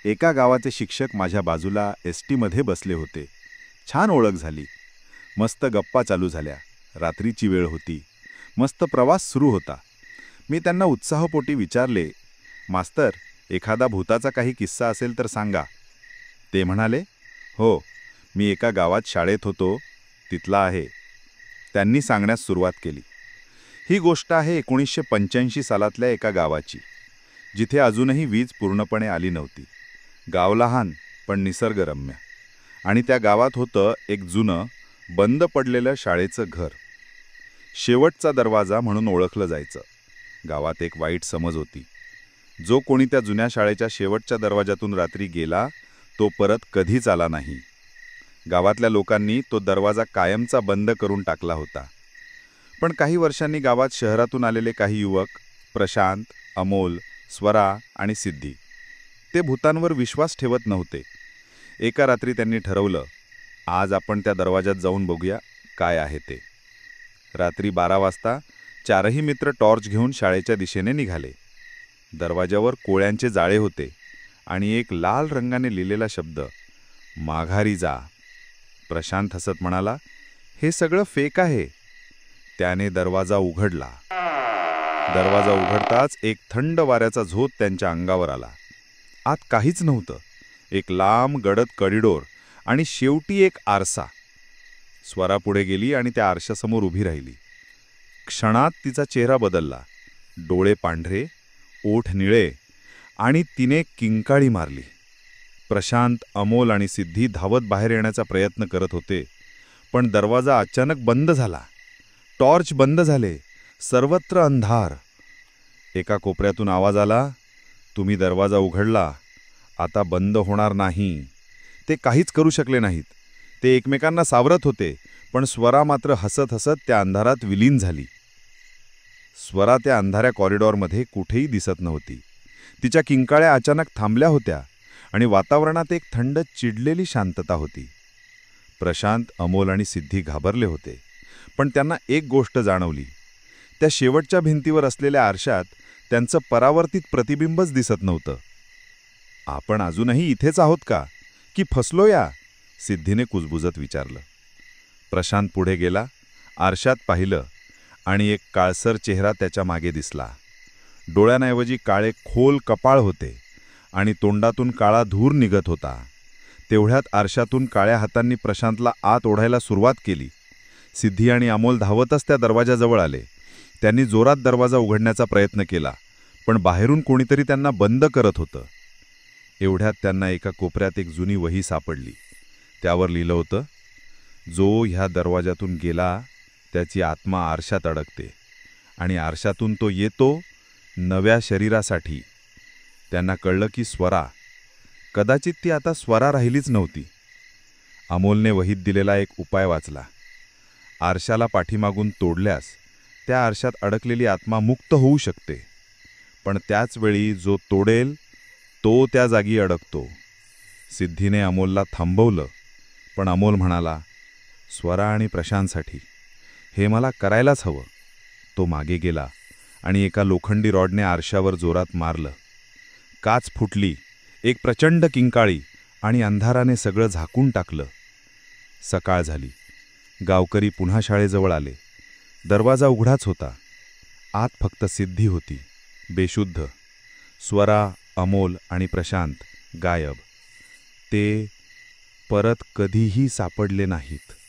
एका गावाचे शिक्षक माझ्या बाजूला एसटी मध्ये बसले होते. छान ओळख झाली. मस्त गप्पा चालू झाल्या. रात्रीची वेळ होती. मस्त प्रवास सुरू होता. मी त्यांना उत्साहपोटी विचारले, मास्तर, एखादा भूताचा काही किस्सा असेल तर सांगा. ते म्हणाले, हो, मी एका गावात शाळेत होतो, तिथला आहे. त्यांनी सांगण्यास सुरुवात केली. ही गोष्ट आहे 1985 सालातल्या एका गावाची, जिथे अजूनही वीज पूर्णपणे आली नव्हती. गाव लहान पण निसर्गरम्य. आणि त्या गावात होतं एक जुनं बंद पडलेलं शाळेचं घर. शेवटचा दरवाजा म्हणून ओळखलं जायचं. गावात एक वाईट समज होती. जो कोणी त्या जुन्या शाळेच्या शेवटच्या दरवाजातून रात्री गेला तो परत कधीच आला नाही. गावातल्या लोकांनी तो दरवाजा कायमचा बंद करून टाकला होता. पण काही वर्षांनी गावात शहरातून आलेले काही युवक, प्रशांत, अमोल, स्वरा आणि सिद्धी, ते भूतांवर विश्वास ठेवत नव्हते. एका रात्री त्यांनी ठरवलं, आज आपण त्या दरवाजात जाऊन बघूया काय आहे ते. रात्री 12 वाजता चारही मित्र टॉर्च घेऊन शाळेच्या दिशेने निघाले. दरवाजावर कोळ्यांचे जाळे होते आणि एक लाल रंगाने लिहिलेला शब्द, माघारी जा. प्रशांत हसत म्हणाला, हे सगळं फेक आहे. त्याने दरवाजा उघडला. दरवाजा उघडताच एक थंड वाऱ्याचा झोत त्यांच्या अंगावर आला. आत काहीच नव्हतं. एक लांब गडद कॉरिडॉर आणि शेवटी एक आरसा. स्वरा पुढे गेली आणि त्या आरशासमोर उभी राहिली. क्षणात तिचा चेहरा बदलला. डोळे पांढरे, ओठ निळे आणि तिने किंकाळी मारली. प्रशांत, अमोल आणि सिद्धी धावत बाहेर येण्याचा प्रयत्न करत होते, पण दरवाजा अचानक बंद झाला. टॉर्च बंद झाले. सर्वत्र अंधार. एका कोपऱ्यातून आवाज आला, तुम्ही दरवाजा उघडला, आता बंद होणार नाही. ते काहीच करू शकले नाहीत. ते एकमेकांना सावरत होते, पण स्वरा मात्र हसत हसत त्या अंधारात विलीन झाली. स्वरा त्या अंधाऱ्या कॉरिडॉरमध्ये कुठेही दिसत नव्हती. तिच्या किंकाळ्या अचानक थांबल्या होत्या आणि वातावरणात एक थंड, चिडलेली शांतता होती. प्रशांत, अमोल आणि सिद्धी घाबरले होते, पण त्यांना एक गोष्ट जाणवली. त्या शेवटच्या भिंतीवर असलेल्या आरशात त्यांचं परावर्तित प्रतिबिंबच दिसत नव्हतं. आपण अजूनही इथेच आहोत का, की फसलो या? सिद्धीने कुजबुजत विचारलं. प्रशांत पुढे गेला, आरशात पाहिलं आणि एक काळसर चेहरा त्याच्या मागे दिसला. डोळ्यांऐवजी काळे खोल कपाळ होते आणि तोंडातून काळा धूर निघत होता. तेवढ्यात आरशातून काळ्या हातांनी प्रशांतला आत ओढायला सुरुवात केली. सिद्धी आणि अमोल धावतच त्या दरवाजाजवळ आले. त्यांनी जोरात दरवाजा उघडण्याचा प्रयत्न केला, पण बाहेरून कोणीतरी त्यांना बंद करत होतं. एवढ्यात त्यांना एका कोपऱ्यात एक जुनी वही सापडली. त्यावर लिहिलं होतं, जो ह्या दरवाजातून गेला त्याची आत्मा आरशात अडकते आणि आरशातून तो येतो नव्या शरीरासाठी. त्यांना कळलं की स्वरा, कदाचित ती आता स्वरा राहिलीच नव्हती. अमोलने वहीत दिलेला एक उपाय वाचला. आरशाला पाठीमागून तोडल्यास त्या आरशात अडकलेली आत्मा मुक्त होऊ शकते, पण त्याच वेळी जो तोडेल तो त्या जागी अडकतो. सिद्धीने अमोलला थांबवलं, पण अमोल म्हणाला, स्वरा आणि प्रशांतसाठी हे मला करायलाच हवं. तो मागे गेला आणि एका लोखंडी रॉडने आरशावर जोरात मारलं. काच फुटली. एक प्रचंड किंकाळी आणि अंधाराने सगळं झाकून टाकलं. सकाळ झाली. गावकरी पुन्हा शाळेजवळ आले. दरवाजा उघडाच होता. आत फक्त सिद्धी होती, बेशुद्ध. स्वरा, अमोल आणि प्रशांत गायब. ते परत कधीही सापडले नाहीत.